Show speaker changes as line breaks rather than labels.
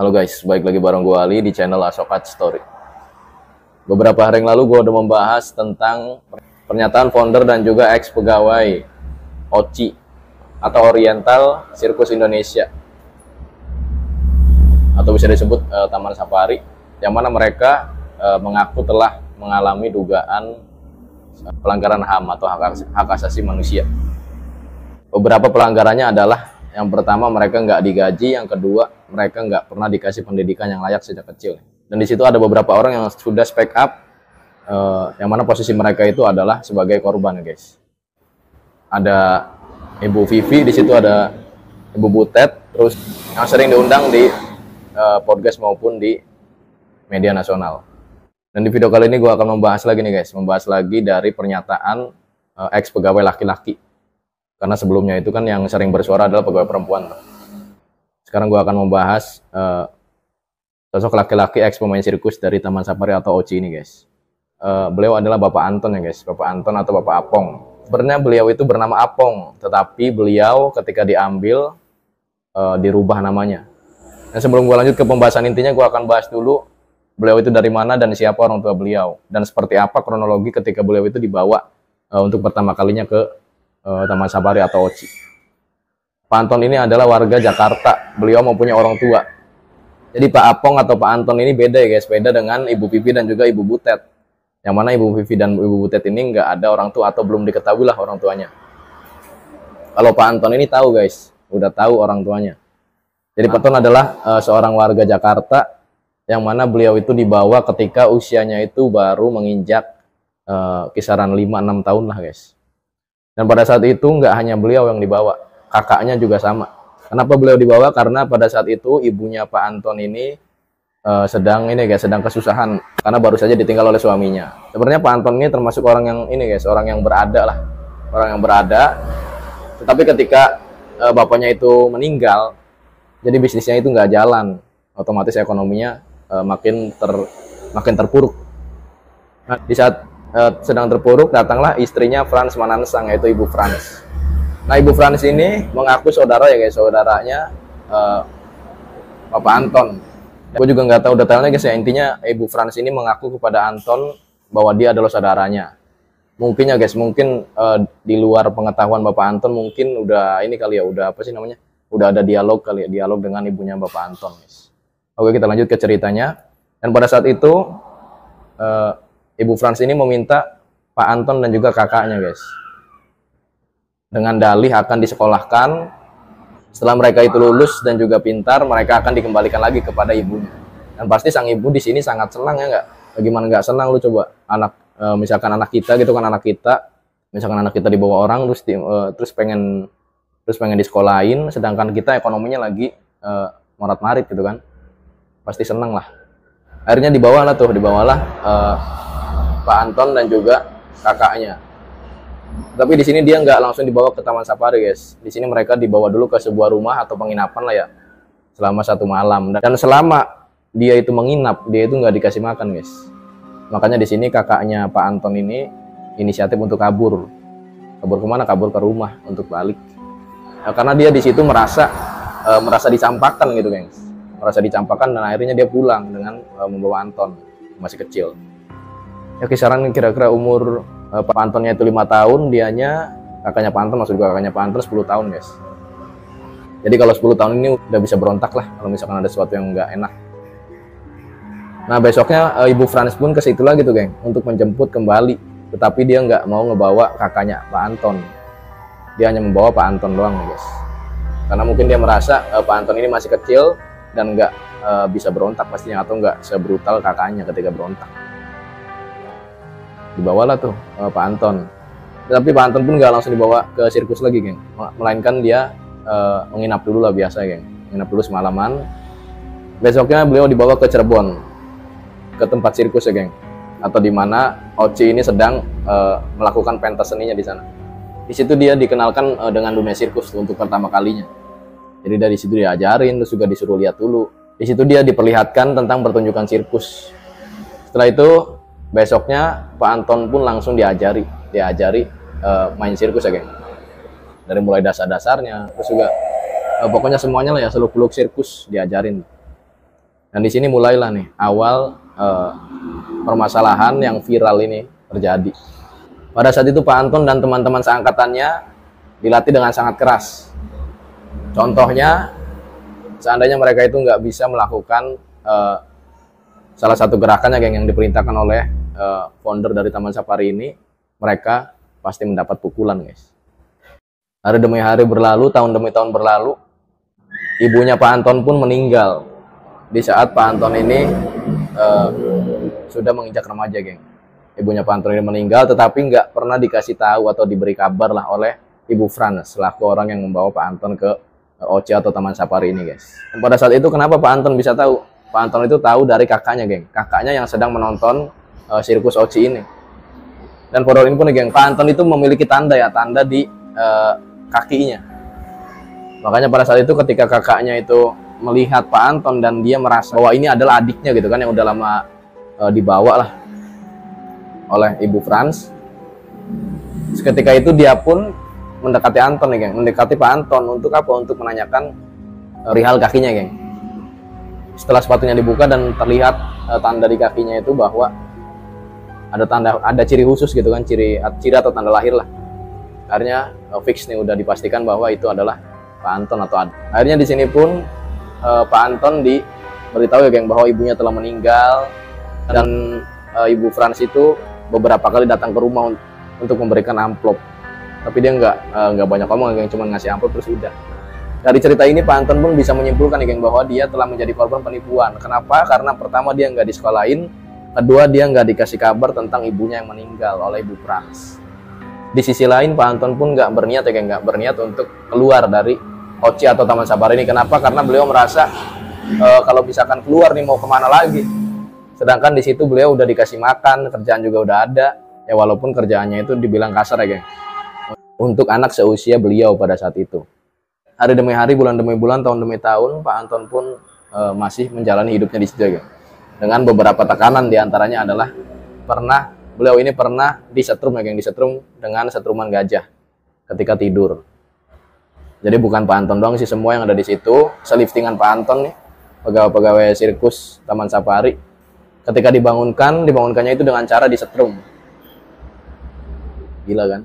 Halo guys, balik lagi bareng gue Ali di channel Asokat Story. Beberapa hari yang lalu gue udah membahas tentang pernyataan founder dan juga ex pegawai OCI atau Oriental Circus Indonesia, atau bisa disebut Taman Safari, yang mana mereka mengaku telah mengalami dugaan pelanggaran HAM atau hak asasi manusia. Beberapa pelanggarannya adalah: yang pertama, mereka nggak digaji; yang kedua, mereka nggak pernah dikasih pendidikan yang layak sejak kecil. Dan di situ ada beberapa orang yang sudah speak up, yang mana posisi mereka itu adalah sebagai korban, guys. Ada Ibu Vivi, di situ ada Ibu Butet, terus yang sering diundang di podcast maupun di media nasional. Dan di video kali ini gue akan membahas lagi nih, guys, membahas lagi dari pernyataan ex pegawai laki-laki. Karena sebelumnya itu kan yang sering bersuara adalah pegawai perempuan. Sekarang gue akan membahas sosok laki-laki ex pemain sirkus dari Taman Safari atau OCI ini, guys. Beliau adalah Bapak Anton ya, guys. Bapak Anton atau Bapak Apong. Sebenarnya beliau itu bernama Apong, tetapi beliau ketika diambil dirubah namanya. Dan sebelum gue lanjut ke pembahasan intinya, gue akan bahas dulu beliau itu dari mana dan siapa orang tua beliau, dan seperti apa kronologi ketika beliau itu dibawa untuk pertama kalinya ke Taman Safari atau OCI. Pak Anton ini adalah warga Jakarta. Beliau mempunyai orang tua. Jadi Pak Apong atau Pak Anton ini beda ya, guys. Beda dengan Ibu Vivi dan juga Ibu Butet. Yang mana Ibu Vivi dan Ibu Butet ini nggak ada orang tua atau belum diketahui lah orang tuanya. Kalau Pak Anton ini tahu, guys. Udah tahu orang tuanya. Jadi Pak Anton adalah seorang warga Jakarta yang mana beliau itu dibawa ketika usianya itu baru menginjak kisaran 5-6 tahun lah, guys. Dan pada saat itu nggak hanya beliau yang dibawa, kakaknya juga sama. Kenapa beliau dibawa? Karena pada saat itu ibunya Pak Anton ini sedang kesusahan karena baru saja ditinggal oleh suaminya. Sebenarnya Pak Anton ini termasuk orang yang ini, guys, orang yang berada lah, orang yang berada. Tetapi ketika bapaknya itu meninggal, jadi bisnisnya itu nggak jalan, otomatis ekonominya makin terpuruk. Nah, di saat sedang terpuruk, datanglah istrinya Frans Manansang, yaitu Ibu Frans. Nah, Ibu Frans ini mengaku saudara ya, guys, saudaranya Bapak Anton. Aku juga nggak tahu detailnya, guys, ya. Intinya Ibu Frans ini mengaku kepada Anton bahwa dia adalah saudaranya. Mungkin ya, guys, mungkin di luar pengetahuan Bapak Anton, mungkin udah ini kali ya, udah apa sih namanya, udah ada dialog kali ya, dialog dengan ibunya Bapak Anton, guys. Oke, kita lanjut ke ceritanya. Dan pada saat itu Ibu Frans ini meminta Pak Anton dan juga kakaknya, guys, dengan dalih akan disekolahkan. Setelah mereka itu lulus dan juga pintar, mereka akan dikembalikan lagi kepada ibunya. Dan pasti sang ibu di sini sangat senang, ya nggak? Bagaimana nggak senang? Lu coba misalkan anak kita gitu kan, misalkan anak kita dibawa orang terus pengen disekolahin, sedangkan kita ekonominya lagi morat-marit gitu kan, pasti senang lah. Akhirnya dibawalah Pak Anton dan juga kakaknya. Tapi di sini dia nggak langsung dibawa ke Taman Safari, guys. Di sini mereka dibawa dulu ke sebuah rumah atau penginapan lah ya, selama 1 malam. Dan selama dia itu menginap, dia itu nggak dikasih makan, guys. Makanya di sini kakaknya Pak Anton ini inisiatif untuk kabur. Kabur kemana? Kabur ke rumah untuk balik. Nah, karena dia di situ merasa dicampakkan gitu, guys. Merasa dicampakkan, dan akhirnya dia pulang dengan membawa Anton, masih kecil. Ya, kisaran kira-kira umur Pak Antonnya itu 5 tahun, kakaknya Pak Anton, maksud juga kakaknya Pak Anton 10 tahun, guys. Jadi kalau 10 tahun ini udah bisa berontak lah kalau misalkan ada sesuatu yang nggak enak. Nah, besoknya Ibu Frans pun ke situ lagi tuh, geng, untuk menjemput kembali. Tetapi dia nggak mau ngebawa kakaknya Pak Anton. Dia hanya membawa Pak Anton doang, guys. Karena mungkin dia merasa Pak Anton ini masih kecil dan nggak bisa berontak pastinya, atau nggak sebrutal kakaknya ketika berontak. Dibawalah tuh Pak Anton. Tapi Pak Anton pun nggak langsung dibawa ke sirkus lagi, geng. Melainkan dia menginap dulu lah, biasa, geng. Menginap dulu semalaman. Besoknya beliau dibawa ke Cirebon, ke tempat sirkus ya, geng. Atau di mana OCI ini sedang melakukan pentas seninya di sana. Di situ dia dikenalkan dengan dunia sirkus untuk pertama kalinya. Jadi dari situ diajarin, terus juga disuruh lihat dulu. Di situ dia diperlihatkan tentang pertunjukan sirkus. Setelah itu besoknya Pak Anton pun langsung diajari main sirkus ya, geng. Dari mulai dasar-dasarnya, terus juga pokoknya semuanya lah ya, seluk-beluk sirkus diajarin. Dan di sini mulailah nih awal permasalahan yang viral ini terjadi. Pada saat itu Pak Anton dan teman-teman seangkatannya dilatih dengan sangat keras. Contohnya, seandainya mereka itu nggak bisa melakukan salah satu gerakannya yang diperintahkan oleh founder dari Taman Safari ini, mereka pasti mendapat pukulan, guys. Hari demi hari berlalu, tahun demi tahun berlalu, ibunya Pak Anton pun meninggal di saat Pak Anton ini sudah menginjak remaja, geng. Ibunya Pak Anton ini meninggal, tetapi nggak pernah dikasih tahu atau diberi kabar lah oleh Ibu Frans selaku orang yang membawa Pak Anton ke OC atau Taman Safari ini, guys. Dan pada saat itu kenapa Pak Anton bisa tahu? Pak Anton itu tahu dari kakaknya, geng. Kakaknya yang sedang menonton sirkus OC ini. Dan pada ini pun, geng, Pak Anton itu memiliki tanda di kakinya. Makanya pada saat itu ketika kakaknya itu melihat Pak Anton dan dia merasa bahwa ini adalah adiknya gitu kan, yang udah lama dibawa lah oleh Ibu Frans. Seketika itu dia pun mendekati Anton nih, geng. Mendekati Pak Anton untuk apa? Untuk menanyakan perihal kakinya, geng. Setelah sepatunya dibuka dan terlihat tanda di kakinya itu bahwa ada ciri khusus gitu kan, ciri atau tanda lahir lah. Akhirnya fix nih, udah dipastikan bahwa itu adalah Pak Anton atau adik. Akhirnya di sini pun Pak Anton diberitahu ya, geng, bahwa ibunya telah meninggal, dan Ibu Frans itu beberapa kali datang ke rumah untuk memberikan amplop. Tapi dia nggak banyak ngomong, geng, cuma ngasih amplop terus udah. Dari cerita ini Pak Anton pun bisa menyimpulkan ya, geng, bahwa dia telah menjadi korban penipuan. Kenapa? Karena pertama dia nggak disekolahin, kedua dia nggak dikasih kabar tentang ibunya yang meninggal oleh Ibu Frans. Di sisi lain Pak Anton pun nggak berniat ya, geng, nggak berniat untuk keluar dari OC atau Taman Safari ini. Kenapa? Karena beliau merasa kalau misalkan keluar nih mau kemana lagi. Sedangkan di situ beliau udah dikasih makan, kerjaan juga udah ada. Ya walaupun kerjaannya itu dibilang kasar ya, geng, untuk anak seusia beliau pada saat itu. Hari demi hari, bulan demi bulan, tahun demi tahun, Pak Anton pun masih menjalani hidupnya di situ, geng. Dengan beberapa tekanan, diantaranya adalah beliau ini pernah disetrum ya, geng, disetrum dengan setruman gajah ketika tidur. Jadi bukan Pak Anton doang sih, semua yang ada di situ seliftingan Pak Anton nih, pegawai-pegawai sirkus Taman Safari. Ketika dibangunkannya itu dengan cara disetrum. Gila kan?